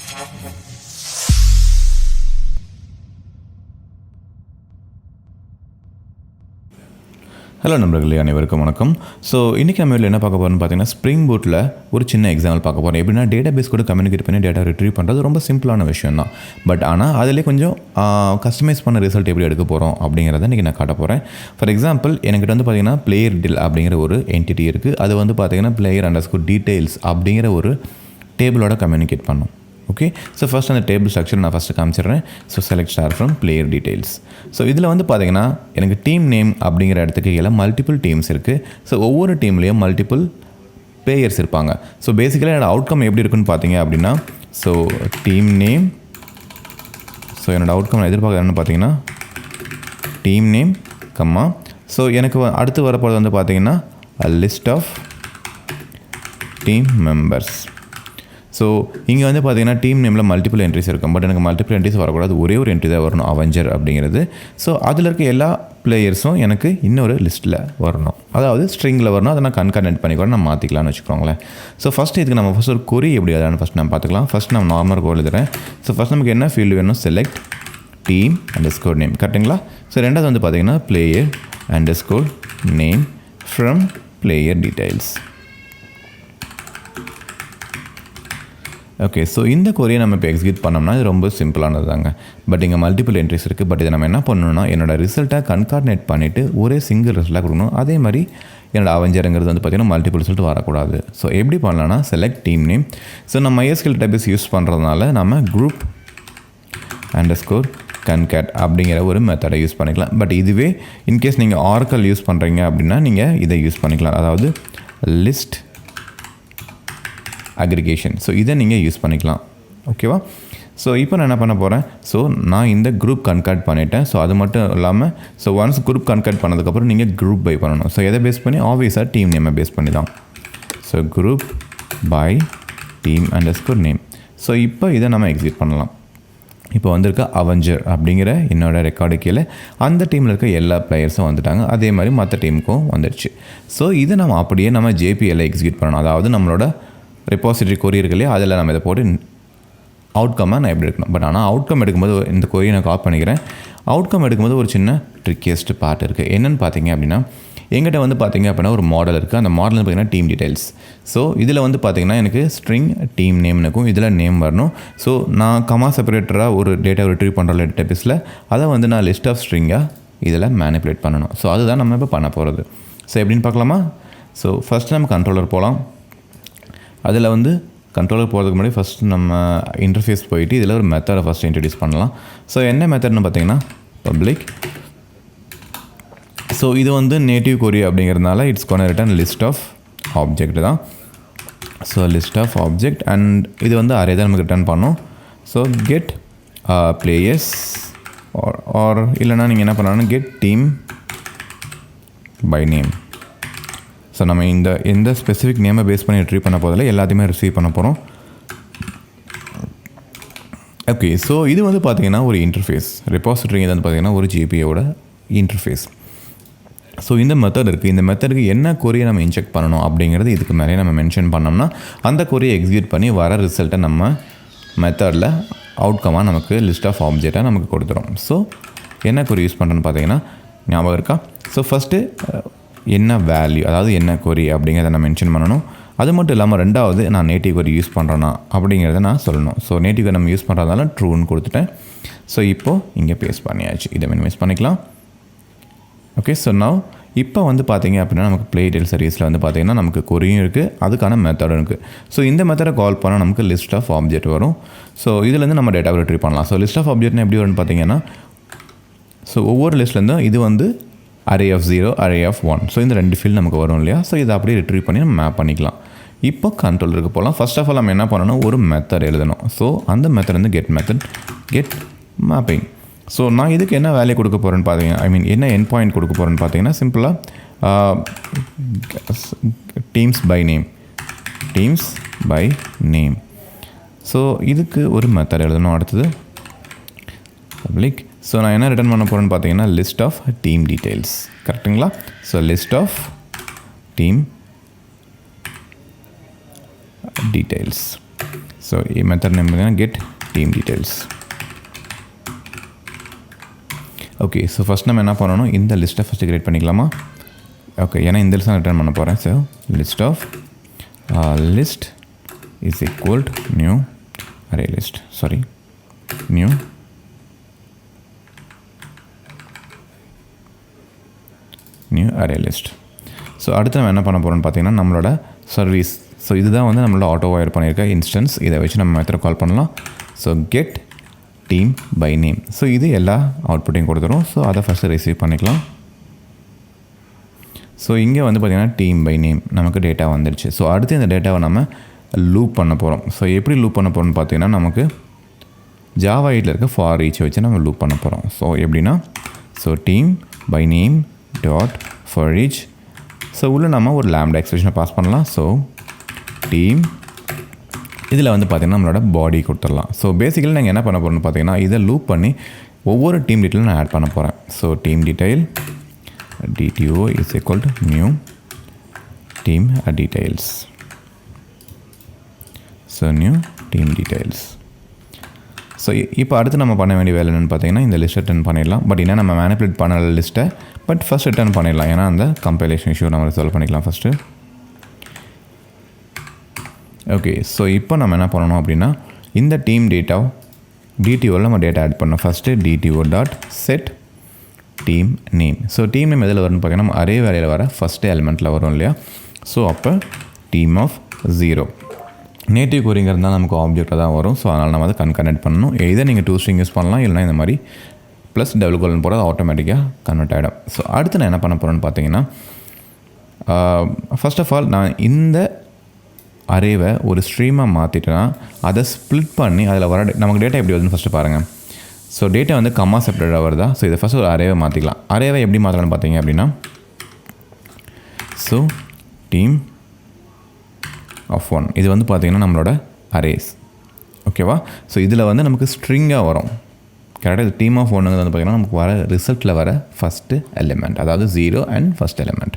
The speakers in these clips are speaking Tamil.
ஹலோ நண்பர்களே, அனைவருக்கும் வணக்கம். ஸோ இன்றைக்கி நம்ம என்ன பார்க்க போகிறோம்னு பார்த்தீங்கன்னா, ஸ்ப்ரிங் பூட்டில் ஒரு சின்ன எக்ஸாம்பிள் பார்க்க போகிறோம். எப்படின்னா, டேட்டா பேஸ் கூட கம்யூனிகேட் பண்ணி டேட்டா ரிட்ரீவ் பண்ணுறது ரொம்ப சிம்பிளான விஷயம் தான். பட் ஆனால் அதிலே கொஞ்சம் கஸ்டமைஸ் பண்ண ரிசல்ட் எப்படி எடுக்க போகிறோம் அப்படிங்கிறத இன்றைக்கி நான் காட்ட போகிறேன். ஃபார் எக்ஸாம்பிள், என்கிட்ட வந்து பார்த்தீங்கன்னா பிளேயர் டில் அப்படிங்கிற ஒரு என்டிட்டி இருக்குது. அது வந்து பார்த்தீங்கன்னா player_details அப்படிங்கிற ஒரு டேபிளோட கம்யூனிகேட் பண்ணும். ஓகே, ஸோ ஃபஸ்ட் அந்த டேபிள் ஸ்ட்ரக்சர் நான் ஃபஸ்ட்டு காமிச்சிடுறேன். So select star from player details. So இதில் வந்து பார்த்தீங்கன்னா எனக்கு டீம் நேம் அப்படிங்கிற இடத்துக்கு எல்லாம் மல்டிபிள் டீம்ஸ் இருக்குது. ஸோ ஒவ்வொரு டீம்லேயும் மல்டிபிள் பிளேயர்ஸ் இருப்பாங்க. ஸோ பேசிக்கலாக என்னோடய அவுட்கம் எப்படி இருக்குன்னு பார்த்தீங்க அப்படின்னா, ஸோ டீம் நேம், ஸோ என்னோடய அவுட்கம் நான் எதிர்பார்க்குறேன்னு பார்த்தீங்கன்னா டீம் நேம் கம்மா. ஸோ எனக்கு அடுத்து வரப்போகிறது வந்து பார்த்தீங்கன்னா list of team members. So இங்கே வந்து பார்த்தீங்கன்னா டீம் நேமில் மல்டிபிள் என்ட்ரிஸ் இருக்கும். பட் எனக்கு மல்டிபிள் என்ட்ரிஸ் வரக்கூடாது, ஒரே ஒரு என்ட்ரி தான் வரணும், அவெஞ்சர் அப்படிங்கிறது. ஸோ அதில் இருக்க எல்லா பிளேயர்ஸும் எனக்கு இன்னொரு லிஸ்ட்டில் வரணும், அதாவது ஸ்ட்ரிங்கில் வரணும். அதை நான் கன்கார்டென்ட் பண்ணி கூட நான் மாற்றிக்கலாம்னு வச்சுக்கோங்களேன். ஸோ ஃபஸ்ட்டு இதுக்கு நம்ம ஃபஸ்ட் ஒரு கொரி எப்படி அதான்னு ஃபஸ்ட் நம்ம பார்த்துக்கலாம். ஃபஸ்ட் நம்ம நார்மல் கோல் எழுதுறேன். ஸோ ஃபஸ்ட் நமக்கு என்ன ஃபீல்டு வேணும், செலக்ட் டீம் அண்டர்ஸ்கோர் நேம், கரெக்டுங்களா? ஸோ ரெண்டாவது வந்து பார்த்தீங்கன்னா player underscore name from player details. Okay, so இந்த கொரியை நம்ம இப்போ எக்ஸிக்யூட் பண்ணோம்னா இது ரொம்ப சிம்பிளானது தாங்க. பட் இங்கே மல்டிபிள் என்ட்ரிஸ் இருக்குது. பட் இதை நம்ம என்ன பண்ணணும்னா, என்னோடய ரிசல்ட்டை கன்கார்டினேட் பண்ணிவிட்டு ஒரே சிங்கிள் ரிசல்ட்டாக கொடுக்கணும். அதே மாதிரி என்னோடய அவெஞ்சருங்கிறது வந்து பார்த்திங்கன்னா மல்டிபிள் ரிசல்ட் வரக்கூடாது. ஸோ எப்படி பண்ணலாம்னா, செலக்ட் டீம் நேம். ஸோ நம்ம MySQL டேட்டாபேஸ் யூஸ் பண்ணுறதுனால நம்ம குரூப் அண்டர்ஸ்கோர் கன்கேட் அப்படிங்கிற ஒரு மெத்தடை யூஸ் பண்ணிக்கலாம். பட் இதுவே இன்கேஸ் நீங்கள் Oracle யூஸ் பண்ணுறீங்க அப்படின்னா நீங்கள் இதை யூஸ் பண்ணிக்கலாம், அதாவது லிஸ்ட் அக்ரிகேஷன். ஸோ இதை நீங்கள் யூஸ் பண்ணிக்கலாம். ஓகேவா? ஸோ இப்போ நான் என்ன பண்ண போகிறேன், ஸோ நான் இந்த குரூப் கன்கார்ட் பண்ணிட்டேன். ஸோ அது மட்டும் இல்லாமல், ஸோ ஒன்ஸ் குரூப் கன்கார்ட் பண்ணதுக்கப்புறம் நீங்கள் குரூப் பை பண்ணணும். ஸோ எதை பேஸ் பண்ணி, ஆப்வியஸாக டீம் நேமை பேஸ் பண்ணி தான். So group by team underscore name. So இப்போ இதை நம்ம எக்ஸிக்யூட் பண்ணலாம். இப்போ வந்திருக்க அவெஞ்சர் அப்படிங்கிற என்னோடய ரெக்கார்டு கீழே அந்த டீமில் இருக்க எல்லா பிளேயர்ஸும் வந்துட்டாங்க. அதே மாதிரி மற்ற டீமுக்கும் வந்துடுச்சு. ஸோ இதை நம்ம அப்படியே நம்ம JPAல எக்ஸிக்யூட் பண்ணணும். அதாவது நம்மளோட ரெபாசிட்டரி கொரி இருக்கு இல்லையா, அதில் நம்ம இதை போட்டு அவுட்கம்மாக நான் எப்படி எடுக்கணும். பட் ஆனால் அவுட்கம் எடுக்கும்போது இந்த கொரியை நான் காப்பி பண்ணிக்கிறேன். அவுட்கம் எடுக்கும்போது ஒரு சின்ன ட்ரிக்கியஸ்ட் பார்ட் இருக்குது. என்னென்னு பார்த்தீங்க அப்படின்னா, எங்கிட்ட வந்து பார்த்திங்க அப்படின்னா ஒரு மாடல் இருக்குது. அந்த மாடல் பார்த்திங்கன்னா டீம் டீடைல்ஸ். ஸோ இதில் வந்து பார்த்திங்கன்னா எனக்கு ஸ்ட்ரிங் டீம் நேம்னுக்கும் இதில் நேம் வரணும். ஸோ நான் கமா செப்பரேட்டராக ஒரு டேட்டா ரிட்ரீவ் பண்ணுற டேட்டாபேஸில் அதை வந்து நான் லிஸ்ட் ஆஃப் ஸ்ட்ரிங்காக இதில் மேனிப்புலேட் பண்ணணும். ஸோ அதுதான் நம்ம இப்போ பண்ண போகிறது. ஸோ எப்படின்னு பார்க்கலாமா? ஸோ ஃபஸ்ட்டு நம்ம கண்ட்ரோலர் போகலாம். அதில் வந்து கண்ட்ரோலர் போகிறதுக்கு முன்னாடி ஃபஸ்ட்டு நம்ம இன்டர்ஃபேஸ் போயிட்டு இதில் ஒரு மெத்தடை ஃபஸ்ட்டு இன்ட்ரடியூஸ் பண்ணலாம். ஸோ என்ன மெத்தட்னு பார்த்தீங்கன்னா பப்ளிக். ஸோ இது வந்து நேட்டிவ் கொரி அப்படிங்கிறதுனால it's gonna return list of object தான். So list of object and இது வந்து அரே தான் நமக்கு ரிட்டர்ன் பண்ணோம். ஸோ கெட் பிளேயர்ஸ் ஆர் இல்லைனா நீங்கள் என்ன பண்ணலாம்னா get team by name. So நம்ம எந்த ஸ்பெசிஃபிக் நேமை பேஸ் பண்ணி ரிட்ரீவ் பண்ண போதில்லை, எல்லாத்தையுமே ரிசீவ் பண்ண போகிறோம். ஓகே, ஸோ இது வந்து பார்த்திங்கன்னா ஒரு இன்டர்ஃபேஸ். ரெபாசிட்டரி இது வந்து பார்த்திங்கன்னா ஒரு JPAவோட இன்டர்ஃபேஸ். ஸோ இந்த மெத்தட் இருக்குது. இந்த மெத்தடுக்கு என்ன கொரியை நம்ம இன்ஜெக்ட் பண்ணணும் அப்படிங்கிறது இதுக்கு மேலே நம்ம மென்ஷன் பண்ணோம்னா அந்த கொரியை எக்ஸிக்யூட் பண்ணி வர ரிசல்ட்டை நம்ம மெத்தடில் அவுட்கமாக நமக்கு லிஸ்ட் ஆஃப் ஆப்ஜெக்டாக நமக்கு கொடுத்துரும். ஸோ என்ன கொரி யூஸ் பண்ணுறேன்னு பார்த்தீங்கன்னா ஞாபகம் இருக்கா? ஸோ ஃபஸ்ட்டு என்ன வேல்யூ, அதாவது என்ன கொரி அப்படிங்கிறத நான் மென்ஷன் பண்ணணும். அது மட்டும் இல்லாமல் ரெண்டாவது நான் நேட்டிவ் கொரி யூஸ் பண்ணுறேன்னா அப்படிங்கிறத நான் சொல்லணும். ஸோ நேட்டிவ் கொரி நம்ம யூஸ் பண்ணுறதுனால ட்ரூன்னு கொடுத்துட்டேன். ஸோ இப்போது இங்கே பேஸ்ட் பண்ணியாச்சு. இதை மினிமைஸ் பண்ணிக்கலாம். ஓகே, ஸோ நான் இப்போ வந்து பார்த்தீங்க அப்படின்னா நமக்கு ப்ளே டீடைல் சர்வீஸில் வந்து பார்த்திங்கன்னா நமக்கு கொரியும் இருக்குது, அதுக்கான மெத்தடும் இருக்குது. ஸோ இந்த மெத்தடை கால் பண்ணால் நமக்கு லிஸ்ட் ஆஃப் ஆப்ஜெக்ட் வரும். ஸோ இதுலேருந்து நம்ம டேட்டா ரிட்ரீவ் பண்ணலாம். ஸோ லிஸ்ட் ஆஃப் ஆப்ஜெக்ட்னா எப்படி வரும்னு பார்த்தீங்கன்னா, ஸோ ஒவ்வொரு லிஸ்ட்லேருந்தும் இது வந்து array of 0, array of 1. So இந்த ரெண்டு ஃபீல்டு நமக்கு வரும் இல்லையா? ஸோ இதை அப்படியே ரிட்ரீவ் பண்ணி நம்ம மேப் பண்ணிக்கலாம். இப்போ கண்ட்ரோலருக்கு போகலாம். ஃபர்ஸ்ட் ஆஃப் ஆல் நம்ம என்ன பண்ணணும், ஒரு மெத்தட் எழுதணும். ஸோ அந்த மெத்தட் வந்து get method get mapping. So நான் இதுக்கு என்ன வேல்யூ கொடுக்க போகிறேன்னு பார்த்தீங்கன்னா, என்ன என் பாயிண்ட் கொடுக்க போகிறேன்னு பார்த்தீங்கன்னா சிம்பிளாக டீம்ஸ் பை நேம். ஸோ இதுக்கு ஒரு மெத்தட் எழுதணும். அடுத்தது பப்ளிக். ஸோ நான் என்ன ரிட்டர்ன் பண்ண போகிறேன்னு பார்த்தீங்கன்னா லிஸ்ட் ஆஃப் டீம் டீடைல்ஸ், கரெக்டுங்களா? So list of team details. So method name பார்த்தீங்கன்னா get team details. Okay, so first நம்ம என்ன பண்ணணும், இந்த லிஸ்ட்டை ஃபஸ்ட்டு கிரியேட் பண்ணிக்கலாமா? ஓகே, ஏன்னா இந்த லிஸ்ட் தான் ரிட்டர்ன் பண்ண போகிறேன். So list of list is equal to new array list, sorry new array list. So அடுத்து நம்ம என்ன பண்ண போகிறோம்னு பார்த்தீங்கன்னா நம்மளோட சர்வீஸ். ஸோ இதுதான் வந்து நம்மளோட ஆட்டோ வயர் பண்ணியிருக்க இன்ஸ்டன்ஸ். இதை வச்சு நம்ம மெத்தட் கால் பண்ணலாம். So get team by name. So இது எல்லா அவுட்புட்டையும் கொடுத்துரும். ஸோ அதை ஃபஸ்ட்டு ரிசீவ் பண்ணிக்கலாம். ஸோ இங்கே வந்து பார்த்திங்கன்னா டீம் பை நேம் நமக்கு டேட்டா வந்துடுச்சு. ஸோ அடுத்து இந்த டேட்டாவை நம்ம லூப் பண்ண போகிறோம். ஸோ எப்படி லூப் பண்ண போகிறோம்னு பார்த்தீங்கன்னா நமக்கு ஜாவா 8ல் இருக்க ஃபார் ஈச் வச்சு நம்ம லூப் பண்ண போகிறோம். ஸோ எப்படின்னா, so team by name dot for each. So உள்ளே நம்ம ஒரு லாம்டா எக்ஸ்பிரஷனை பாஸ் பண்ணலாம். ஸோ டீம் இதில் வந்து பார்த்திங்கன்னா நம்மளோட பாடி கொடுத்துடலாம். ஸோ பேசிக்கலி நாங்கள் என்ன பண்ண போகிறோம்னு பார்த்தீங்கன்னா இதை லூப் பண்ணி ஒவ்வொரு டீம் டீட்டெயிலும் நான் ஆட் பண்ண போகிறேன். So team detail DTO is equal to new team details. So new team details. So இப்போ அடுத்து நம்ம பண்ண வேண்டிய வேலை என்னென்னு பார்த்தீங்கன்னா இந்த லிஸ்ட் ரிட்டர்ன் பண்ணிடலாம். பட் என்ன நம்ம மேனிப்புலேட் பண்ண லிஸ்ட்டை பட் ஃபஸ்ட் ரிட்டர்ன் பண்ணிடலாம். ஏன்னா அந்த கம்பைலேஷன் இஷ்யூ நம்ம ரிசால்வ் பண்ணிக்கலாம் ஃபஸ்ட்டு. ஓகே, ஸோ இப்போ நம்ம என்ன பண்ணணும் அப்படின்னா இந்த டீம் DTOவில் நம்ம டேட்டா ஆட் பண்ணோம். First DTO dot set team name. So team name எதில் வரும்னு பார்த்தீங்கன்னா நம்ம அரே வேலையில் வர ஃபஸ்ட்டு எலிமெண்ட்டில் வரும் இல்லையா? ஸோ அப்போ டீம் ஆஃப் 0 நேட்டிவ் கோரிங்கிறதுனால நமக்கு ஆப்ஜெக்டாக தான் வரும். ஸோ அதனால் நம்ம அதை கன்கனெக்ட் பண்ணணும். இதை நீங்கள் 2 ஸ்ட்ரிங் யூஸ் பண்ணலாம், இல்லைனா இந்த மாதிரி ப்ளஸ் டபுள் கோலன் போகிறது ஆட்டோமேட்டிக்காக கன்வெர்ட் ஆகிடும். ஸோ அடுத்து நான் என்ன பண்ண போகிறேன்னு பார்த்தீங்கன்னா ஃபர்ஸ்ட் ஆஃப் ஆல் நான் இந்த அரேவை ஒரு ஸ்ட்ரீமாக மாற்றிட்டேன்னா அதை ஸ்ப்ளிட் பண்ணி அதில் வர நமக்கு டேட்டா எப்படி வருதுன்னு ஃபஸ்ட்டு பாருங்கள். ஸோ டேட்டா வந்து கம்மா செப்பரேட்டாக வருதா? ஸோ இதை ஃபஸ்ட்டு ஒரு அரேவை மாற்றிக்கலாம். அரேவை எப்படி மாற்றலாம்னு பார்த்தீங்க அப்படின்னா ஸோ டீம் ஆஃப் 1 இது வந்து பார்த்திங்கன்னா நம்மளோட அரேஸ். ஓகேவா? ஸோ இதில் வந்து நமக்கு ஸ்ட்ரிங்காக வரும். கரெக்டாக இது டீம் ஆஃப் 1 வந்து பார்த்திங்கன்னா நமக்கு வர ரிசல்ட்டில் வர ஃபஸ்ட்டு எலிமெண்ட், அதாவது 0 அண்ட் ஃபஸ்ட் எலிமெண்ட்.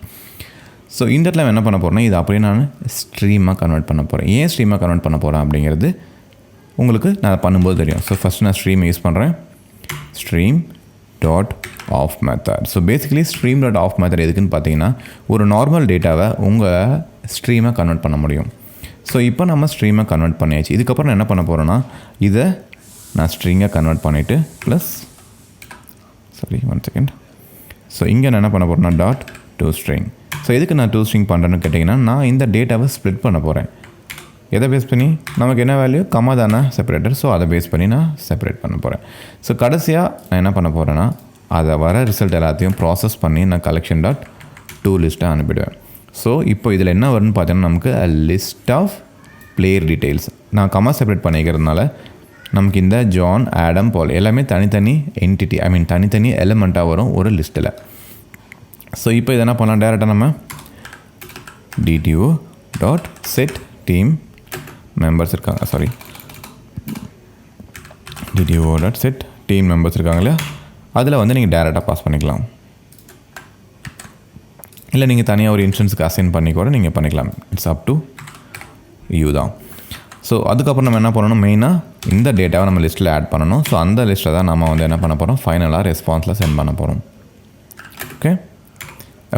ஸோ இந்த இடத்துல என்ன பண்ண போகிறேன்னா இது அப்படியே நான் ஸ்ட்ரீமாக கன்வெர்ட் பண்ண போகிறேன். ஏன் ஸ்ட்ரீமாக கன்வெர்ட் பண்ண போகிறேன் அப்படிங்கிறது உங்களுக்கு நான் பண்ணும்போது தெரியும். ஸோ ஃபஸ்ட் நான் ஸ்ட்ரீம் யூஸ் பண்ணுறேன். Stream dot of method. So basically stream dot of method எதுக்குன்னு பார்த்தீங்கன்னா ஒரு நார்மல் டேட்டாவை உங்கள் ஸ்ட்ரீமாக கன்வெர்ட் பண்ண முடியும். ஸோ இப்போ நம்ம ஸ்ட்ரீமாக கன்வெர்ட் பண்ணியாச்சு. இதுக்கப்புறம் நான் என்ன பண்ண போகிறேன்னா இதை நான் ஸ்ட்ரிங்காக கன்வெர்ட் பண்ணிவிட்டு ப்ளஸ் ஒன் செகண்ட். ஸோ இங்கே நான் என்ன பண்ண போகிறேன்னா டாட் டூ ஸ்ட்ரிங். ஸோ எதுக்கு நான் 2 ஸ்ட்ரிங் பண்ணுறேன்னு கேட்டிங்கன்னா நான் இந்த டேட்டாவை ஸ்ப்ளிட் பண்ண போகிறேன். எதை பேஸ் பண்ணி நமக்கு என்ன வேல்யூ கம்மா தானே செப்பரேட்டர். ஸோ அதை பேஸ் பண்ணி நான் செப்பரேட் பண்ண போகிறேன். ஸோ கடைசியாக நான் என்ன பண்ண போகிறேன்னா அதை வர ரிசல்ட் எல்லாத்தையும் ப்ராசஸ் பண்ணி நான் கலெக்ஷன் டாட் டூ லிஸ்ட்டை அனுப்பிடுவேன். ஸோ இப்போ இதில் என்ன வரும்னு பார்த்தீங்கன்னா நமக்கு லிஸ்ட் ஆஃப் பிளேயர் டீட்டெயில்ஸ். நான் கம்மா செப்பரேட் பண்ணிக்கிறதுனால நமக்கு இந்த ஜான், ஆடம், பால் எல்லாமே தனித்தனி என்டிட்டி, தனித்தனி எலிமெண்ட்டாக வரும் ஒரு லிஸ்ட்டில். ஸோ இப்போ இதை என்ன பண்ணலாம், டேரெக்டாக நம்ம DTO dot set team members இருக்காங்க, DTO dot set team members இருக்காங்க இல்லையா, அதில் வந்து நீங்கள் டேரெக்டாக பாஸ் பண்ணிக்கலாம். இல்லை நீங்கள் தனியாக ஒரு இன்ஸ்டன்ஸுக்கு அசைன் பண்ணி கூட நீங்கள் பண்ணிக்கலாம். இட்ஸ் அப் டு யூ தான். ஸோ அதுக்கப்புறம் நம்ம என்ன பண்ணணும், மெயினாக இந்த டேட்டாவை நம்ம லிஸ்ட்டில் ஆட் பண்ணணும். ஸோ அந்த லிஸ்ட்டில் தான் நம்ம வந்து என்ன பண்ண போகிறோம், ஃபைனலாக ரெஸ்பான்ஸில் சென்ட் பண்ண போகிறோம்.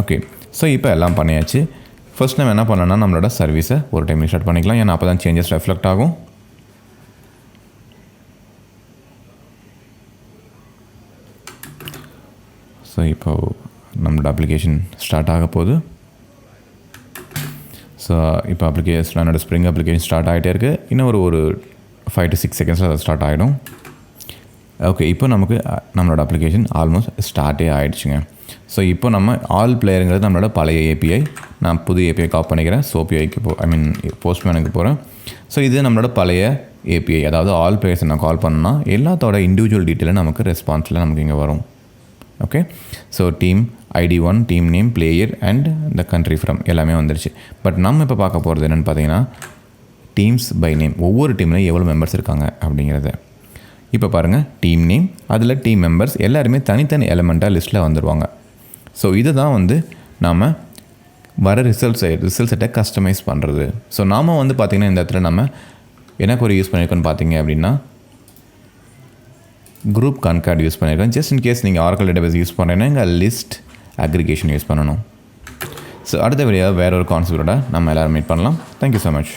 ஓகே ஸோ இப்போ எல்லாம் பண்ணியாச்சு. ஃபர்ஸ்ட் நம்ம என்ன பண்ணோன்னா நம்மளோட சர்வீஸை ஒரு டைம் ஸ்டார்ட் பண்ணிக்கலாம். ஏன்னா அப்போ தான் சேஞ்சஸ் ரெஃப்ளெக்ட் ஆகும். ஸோ இப்போது நம்மளோட அப்ளிகேஷன் ஸ்டார்ட் ஆக போகுது. ஸோ இப்போ அப்ளிகேஷன் என்னோட ஸ்ப்ரிங் அப்ளிகேஷன் ஸ்டார்ட் ஆகிட்டே இருக்குது. இன்னும் ஒரு 5 to 6 செகண்ட்ஸில் அது ஸ்டார்ட் ஆகிடும். ஓகே இப்போ நமக்கு நம்மளோட அப்ளிகேஷன் ஆல்மோஸ்ட் ஸ்டார்ட்டே ஆகிடுச்சுங்க. ஸோ இப்போ நம்ம ஆல் பிளேயருங்கிறது நம்மளோட பழைய ஏபிஐ. நான் புது ஏபிஐ காப்பி பண்ணிக்கிறேன். சோபிஐக்கு போஸ்ட்மேனுக்கு போகிறேன். ஸோ இது நம்மளோட பழைய ஏபிஐ, அதாவது ஆல் பிளேயர்ஸ் நான் கால் பண்ணால் எல்லாத்தோட இண்டிவிஜுவல் டீட்டெயிலும் நமக்கு ரெஸ்பான்ஸில் நமக்கு இங்கே வரும். Okay so team ID 1, team name, player and the country from எல்லாமே வந்துருச்சு. பட் நம்ம இப்போ பார்க்க போகிறது என்னென்னு பார்த்தீங்கன்னா டீம்ஸ் பை நேம், ஒவ்வொரு டீம்லையும் எவ்வளோ மெம்பர்ஸ் இருக்காங்க அப்படிங்கிறத. இப்போ பாருங்கள் டீம் நேம், அதில் டீம் மெம்பர்ஸ் எல்லாருமே தனித்தனி எலிமெண்ட்டாக லிஸ்ட்டில் வந்துடுவாங்க. ஸோ இது தான் வந்து நாம் வர ரிசல்ட் செட்டை கஸ்டமைஸ் பண்ணுறது. ஸோ நாம் வந்து பார்த்திங்கன்னா இந்த இடத்துல நம்ம என்ன query யூஸ் பண்ணியிருக்கோன்னு பார்த்தீங்க அப்படின்னா குரூப் கான்கார்ட் யூஸ் பண்ணியிருக்கேன். ஜஸ்ட் இன் கேஸ் நீங்கள் ஆரக்கிள் டேட்டாபேஸ் யூஸ் பண்ணுறீங்கன்னா இங்கே லிஸ்ட் அக்ரிகேஷன் யூஸ் பண்ணணும். ஸோ அடுத்த வீடியோ வேற ஒரு கான்செப்டோட நம்ம எல்லோரும் மீட் பண்ணலாம். Thank you so much.